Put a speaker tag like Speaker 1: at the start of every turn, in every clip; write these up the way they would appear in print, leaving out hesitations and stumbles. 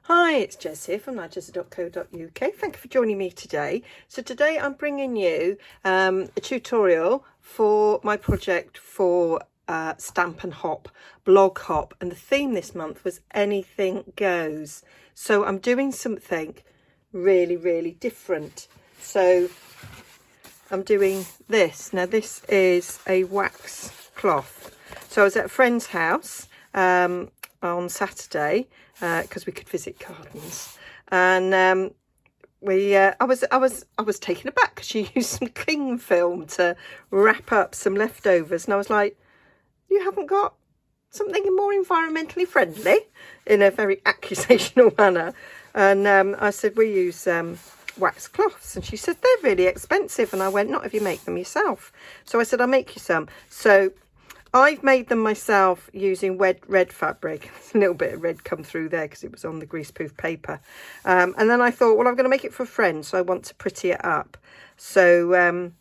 Speaker 1: Hi, it's Jess here from Nigezza.co.uk. Thank you for joining me today. So today I'm bringing you a tutorial for my project for Stampin' Hop, Blog Hop, and the theme this month was Anything Goes. So I'm doing something really different. So I'm doing this. Now this is a wax cloth. So I was at a friend's house on Saturday because we could visit gardens, and I was taken aback because she used some cling film to wrap up some leftovers, and I was like, you haven't got something more environmentally friendly, in a very accusational manner. And I said, we use wax cloths, and she said they're really expensive, and I went, not if you make them yourself. So I said, I'll make you some. So I've made them myself using red fabric. There's a little bit of red come through there because it was on the greaseproof paper. And then I thought, well, I'm going to make it for a friend, so I want to pretty it up. So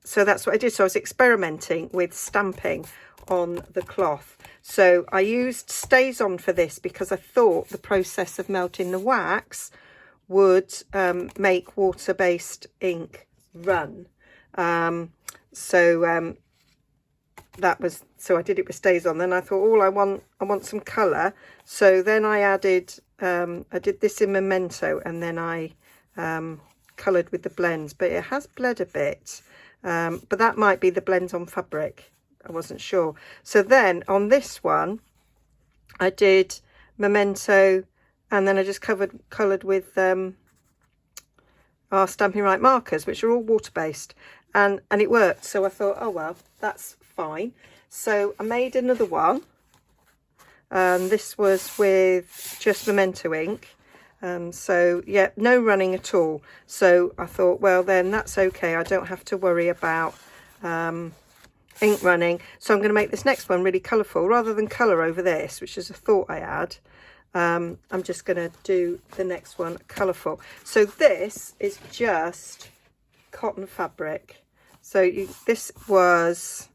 Speaker 1: so that's what I did. So I was experimenting with stamping on the cloth. So I used StazOn for this because I thought the process of melting the wax would make water-based ink run. So I did it with StazOn. Then I thought, I want some colour. So then I added, I did this in Memento, and then I coloured with the blends, but it has bled a bit. But that might be the blends on fabric. I wasn't sure. So then on this one, I did Memento, and then I just coloured with our Stampin' Right markers, which are all water-based, and it worked. So I thought, oh well, that's fine. So I made another one, and this was with just Memento ink. So yeah, no running at all. So I thought, well then that's okay, I don't have to worry about ink running. So I'm going to make this next one really colourful rather than colour over this, which is a thought I had. I'm just going to do the next one colourful. So this is just cotton fabric. So this was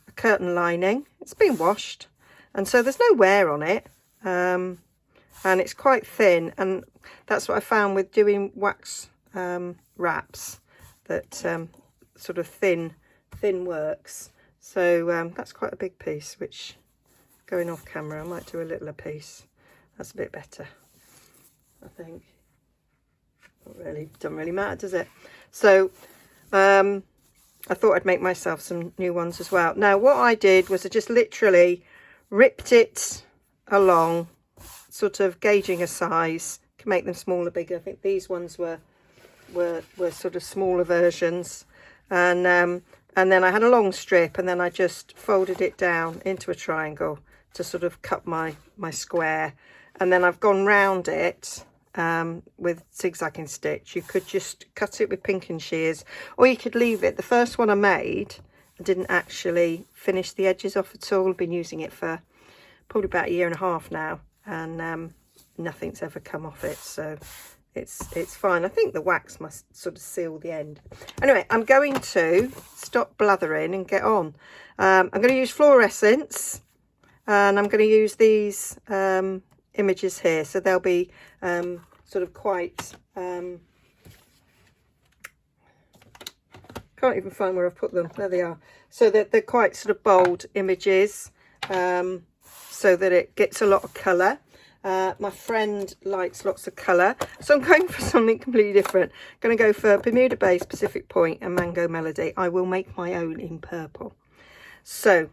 Speaker 1: a curtain lining. It's been washed, and so there's no wear on it, and it's quite thin, and that's what I found with doing wax wraps, that sort of thin works. So that's quite a big piece, which, going off camera, I might do a littler piece. That's a bit better, I think. Doesn't really matter, does it? So I thought I'd make myself some new ones as well. Now what I did was I just literally ripped it along, sort of gauging a size. You can make them smaller, bigger. I think these ones were sort of smaller versions, and then I had a long strip, and then I just folded it down into a triangle to sort of cut my square, and then I've gone round it with zigzagging stitch. You could just cut it with pinking shears, or you could leave it. The first one I made, I didn't actually finish the edges off at all. I've been using it for probably about a year and a half now, and nothing's ever come off it, so it's fine. I think the wax must sort of seal the end. Anyway, I'm going to stop blathering and get on. I'm going to use fluorescence, and I'm going to use these images here, so they'll be sort of quite can't even find where I've put them. There they are. So that they're quite sort of bold images, so that it gets a lot of colour. My friend likes lots of colour, so I'm going for something completely different. I'm going to go for Bermuda Bay, Pacific Point, and Mango Melody. I will make my own in purple. So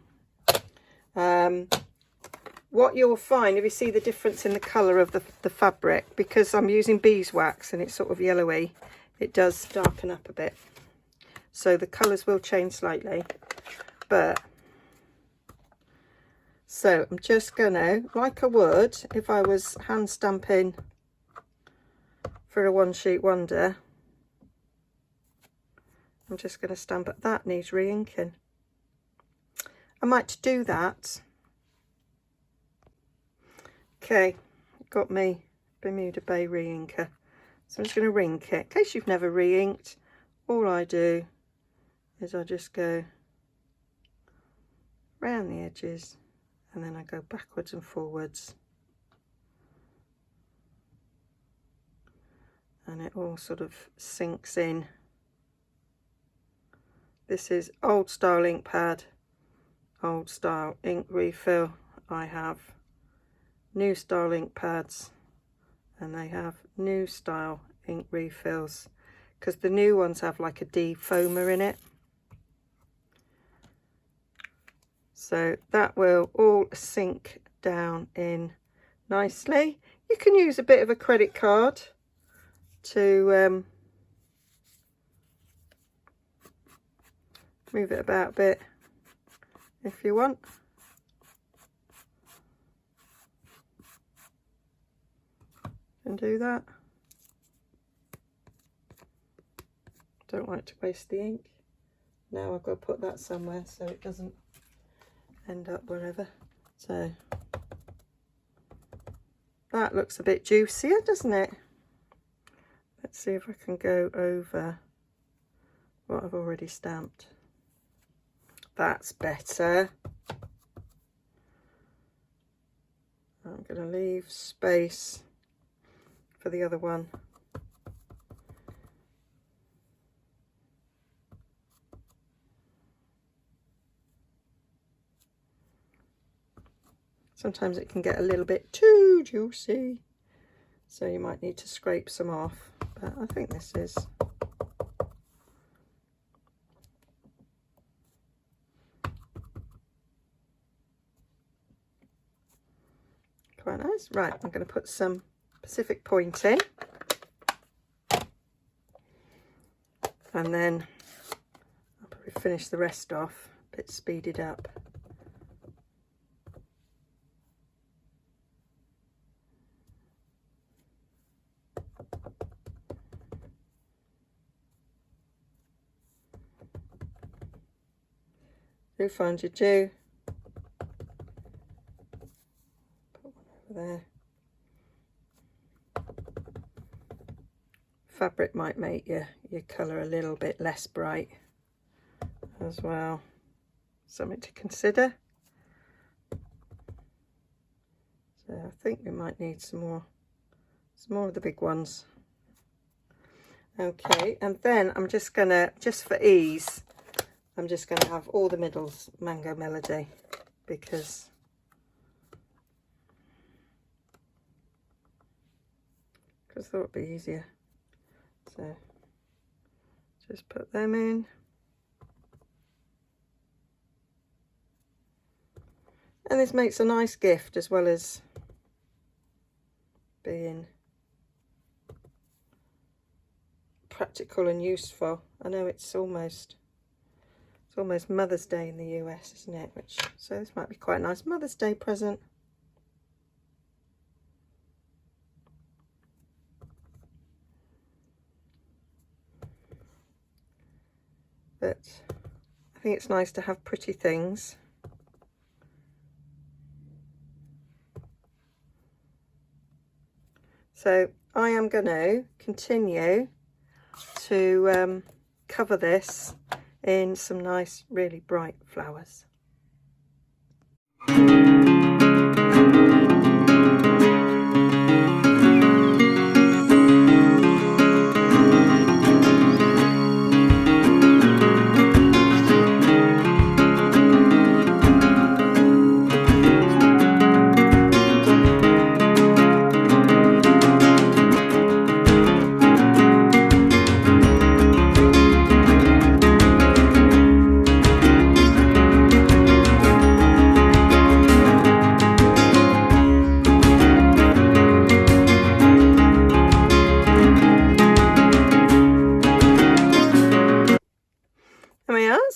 Speaker 1: what you'll find, if you see the difference in the colour of the fabric, because I'm using beeswax and it's sort of yellowy, it does darken up a bit. So the colours will change slightly, but so I'm just gonna, like I would if I was hand stamping for a one sheet wonder, I'm just going to stamp it. That needs re-inking. I might do that. Okay, got me Bermuda Bay re-inker. So I'm just going to re-ink it. In case you've never re-inked, all I do is I just go round the edges, and then I go backwards and forwards. and it all sort of sinks in. This is old style ink pad, old style ink refill. I have new style ink pads, and they have new style ink refills, because the new ones have like a defoamer in it. So that will all sink down in nicely. You can use a bit of a credit card to move it about a bit if you want. And do that. Don't like to waste the ink. Now I've got to put that somewhere so it doesn't end up wherever. So that looks a bit juicier, doesn't it? Let's see if I can go over what I've already stamped. That's better. I'm going to leave space for the other one. Sometimes it can get a little bit too juicy, so you might need to scrape some off, but I think this is quite nice. Right, I'm going to put some Pacific Point in, and then I'll probably finish the rest off a bit speeded up. Do find your do. Put one over there. Fabric might make your colour a little bit less bright as well. Something to consider. So I think we might need some more of the big ones. Okay, and then I'm just gonna, just for ease, I'm just going to have all the middles Mango Melody, because I thought it'd be easier. So just put them in. And this makes a nice gift as well as being practical and useful. I know it's almost Mother's Day in the US, isn't it? So this might be quite a nice Mother's Day present. But I think it's nice to have pretty things. So I am going to continue to cover this in some nice, really bright flowers.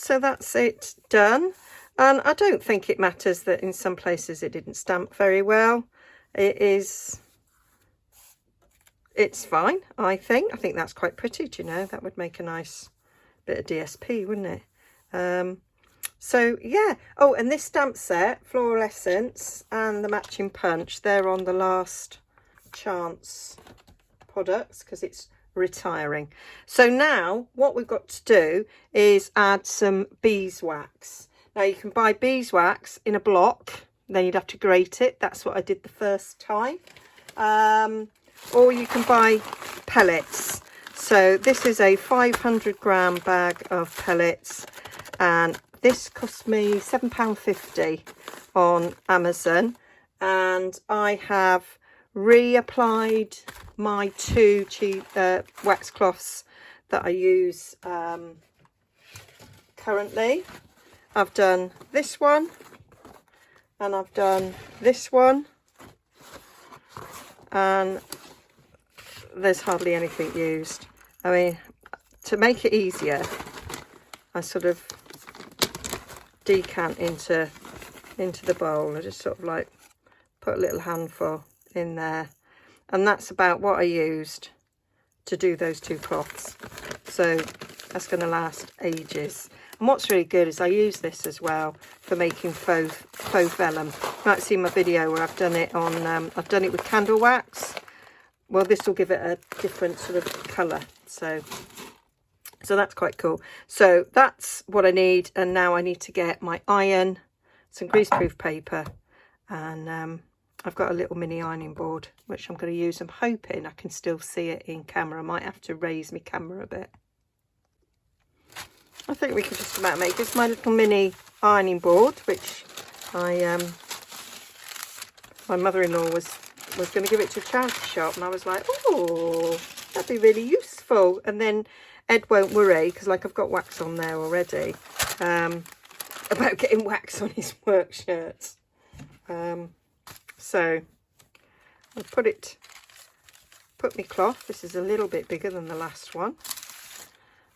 Speaker 1: So that's it done, and I don't think it matters that in some places it didn't stamp very well. It's fine, I think that's quite pretty. Do you know, that would make a nice bit of DSP, wouldn't it? So yeah. Oh, and this stamp set, Floral Essence and the matching punch, they're on the last chance products because it's retiring. So now what we've got to do is add some beeswax. Now you can buy beeswax in a block, then you'd have to grate it. That's what I did the first time. Or you can buy pellets. So this is a 500-gram bag of pellets, and this cost me £7.50 on Amazon, and I have reapplied my two cheap wax cloths that I use currently. I've done this one and I've done this one, and there's hardly anything used. I mean, to make it easier, I sort of decant into the bowl. I just sort of like put a little handful in there, and that's about what I used to do those two cloths. So that's going to last ages. And what's really good is I use this as well for making faux vellum. You might see my video where I've done it on I've done it with candle wax. Well, this will give it a different sort of colour, so that's quite cool. So that's what I need, and now I need to get my iron, some greaseproof paper, and I've got a little mini ironing board which I'm going to use. I'm hoping I can still see it in camera. I might have to raise my camera a bit. I think we can just about make this my little mini ironing board, which my mother-in-law was going to give it to a charity shop, and I was like, oh, that'd be really useful. And then Ed won't worry, because like I've got wax on there already, about getting wax on his work shirts. So I'll put my cloth. This is a little bit bigger than the last one,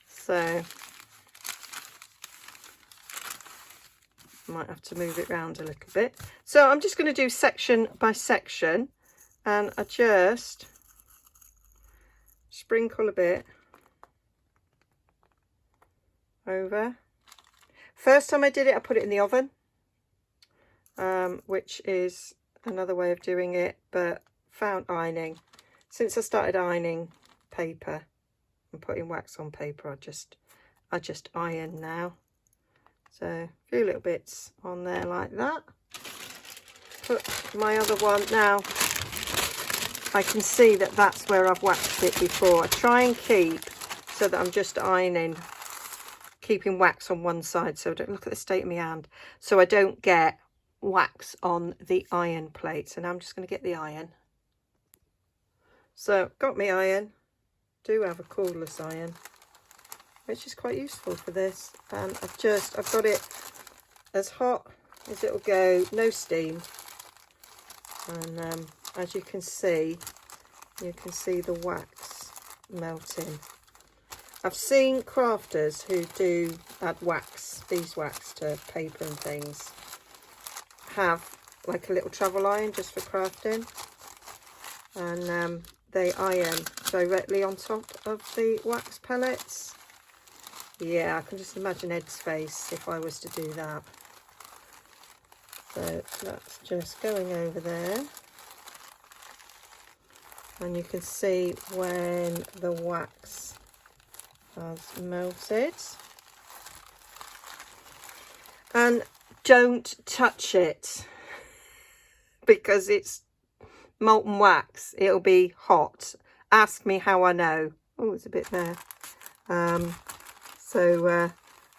Speaker 1: so might have to move it around a little bit. So I'm just going to do section by section, and I just sprinkle a bit over. First time I did it, I put it in the oven, which is another way of doing it, but found ironing. Since I started ironing paper and putting wax on paper, I just iron now. So a few little bits on there like that. Put my other one. Now I can see that that's where I've waxed it before. I try and keep so that I'm just ironing, keeping wax on one side, so don't look at the state of my hand, so I don't get wax on the iron plate. So now I'm just going to get the iron. So got my iron. Do have a cordless iron, which is quite useful for this, and I've got it as hot as it'll go, no steam, and as you can see the wax melting. I've seen crafters who do add wax, beeswax to paper and things, have like a little travel iron just for crafting, and they iron directly on top of the wax pellets. Yeah, I can just imagine Ed's face if I was to do that. So that's just going over there, and you can see when the wax has melted. And don't touch it, because it's molten wax. It'll be hot. Ask me how I know. Oh, it's a bit there.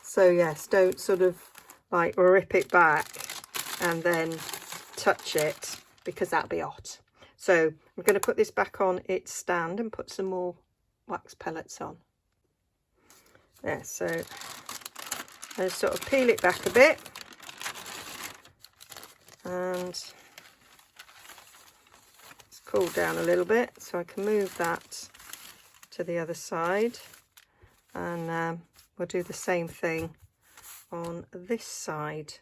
Speaker 1: So yes, don't sort of like rip it back and then touch it, because that'll be hot. So I'm going to put this back on its stand and put some more wax pellets on. There, so I sort of peel it back a bit, and it's cooled down a little bit, so I can move that to the other side, and we'll do the same thing on this side.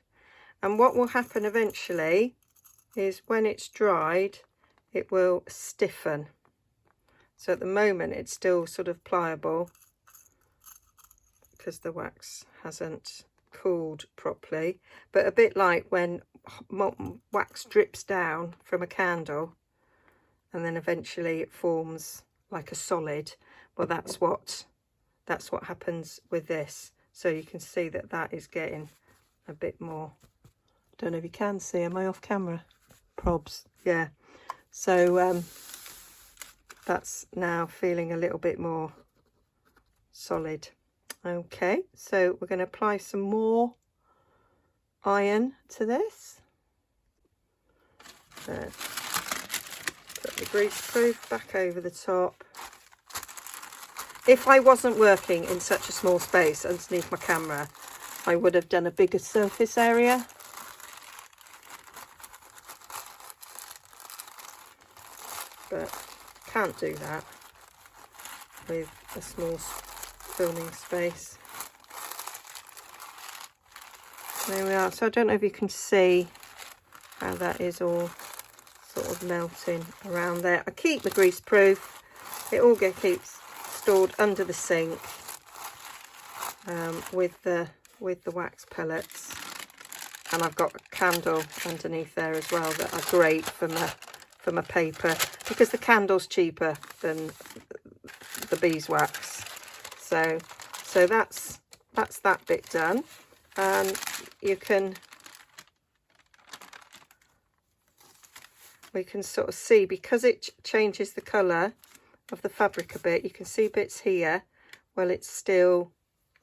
Speaker 1: And what will happen eventually is when it's dried, it will stiffen. So at the moment it's still sort of pliable because the wax hasn't cooled properly, but a bit like when wax drips down from a candle and then eventually it forms like a solid. Well, that's what happens with this. So you can see that that is getting a bit more. Don't know if you can see. Am I off camera? Probs. Yeah. So that's now feeling a little bit more solid. Okay, so we're going to apply some more iron to this. So put the greaseproof back over the top. If I wasn't working in such a small space underneath my camera, I would have done a bigger surface area. But can't do that with a small filming space. There we are. So I don't know if you can see how that is all sort of melting around there. I keep the greaseproof. It all keeps stored under the sink with the wax pellets, and I've got a candle underneath there as well that are great for my paper, because the candle's cheaper than the beeswax. So that's that bit done, and we can sort of see, because it changes the colour of the fabric a bit, you can see bits here. Well, it's still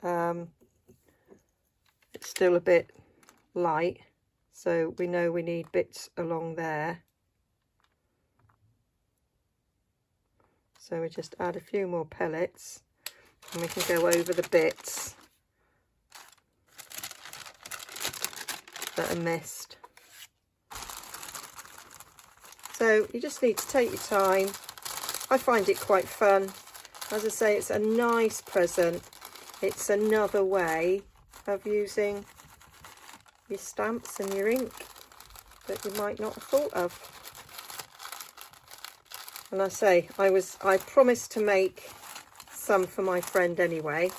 Speaker 1: a bit light, so we know we need bits along there. So we just add a few more pellets and we can go over the bits that are missed. So you just need to take your time. I find it quite fun. As I say, it's a nice present. It's another way of using your stamps and your ink that you might not have thought of. And I say, I promised to make some for my friend anyway,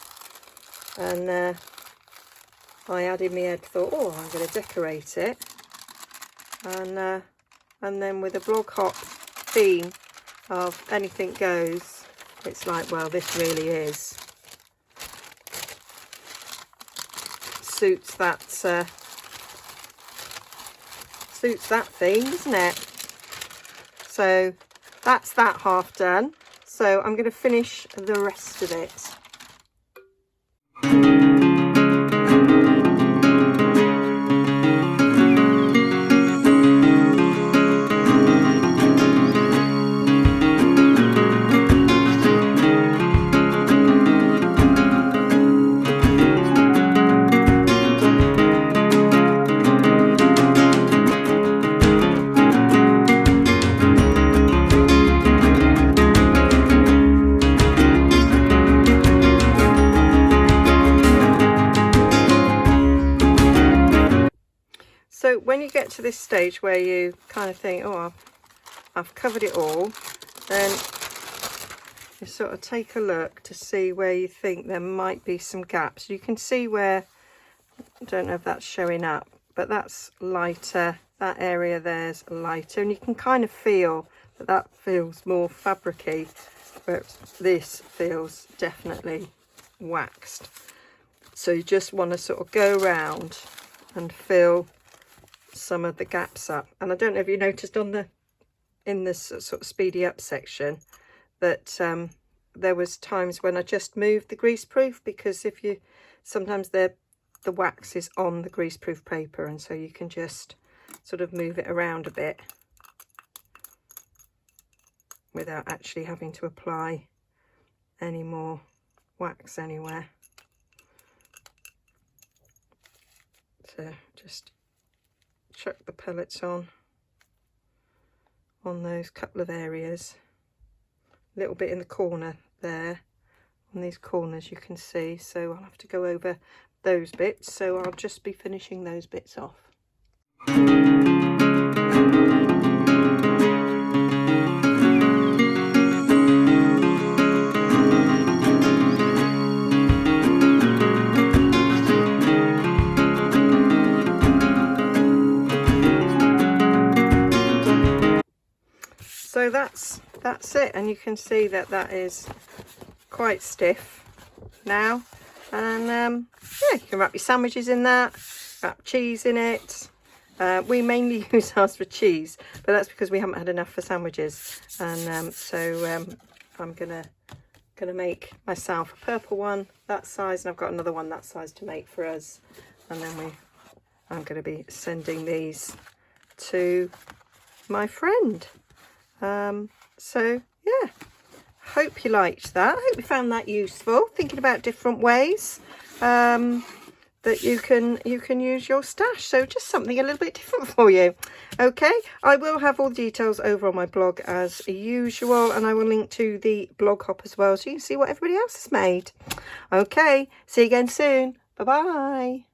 Speaker 1: and I had in my head, thought, oh, I'm going to decorate it, and then with a blog hop theme of anything goes, it's like, well, this really is suits that theme, doesn't it? So that's that half done. So I'm going to finish the rest of it. So when you get to this stage where you kind of think, oh, I've covered it all, then you sort of take a look to see where you think there might be some gaps. You can see where, I don't know if that's showing up, but that's lighter. That area there's lighter, and you can kind of feel that feels more fabric-y, whereas this feels definitely waxed. So you just want to sort of go around and fill some of the gaps up. And I don't know if you noticed in this sort of speedy up section that there was times when I just moved the greaseproof, because sometimes the wax is on the greaseproof paper, and so you can just sort of move it around a bit without actually having to apply any more wax anywhere. So just chuck the pellets on those couple of areas, a little bit in the corner there, on these corners you can see, so I'll have to go over those bits, so I'll just be finishing those bits off. So that's it, and you can see that is quite stiff now, and yeah, you can wrap your sandwiches in that, wrap cheese in it. We mainly use ours for cheese, but that's because we haven't had enough for sandwiches, and so I'm gonna going to make myself a purple one that size, and I've got another one that size to make for us. And then I'm going to be sending these to my friend. So yeah, hope you liked that. I hope you found that useful, thinking about different ways that you can use your stash. So just something a little bit different for you. Okay, I will have all the details over on my blog as usual, and I will link to the blog hop as well, so you can see what everybody else has made. Okay, see you again soon. Bye bye.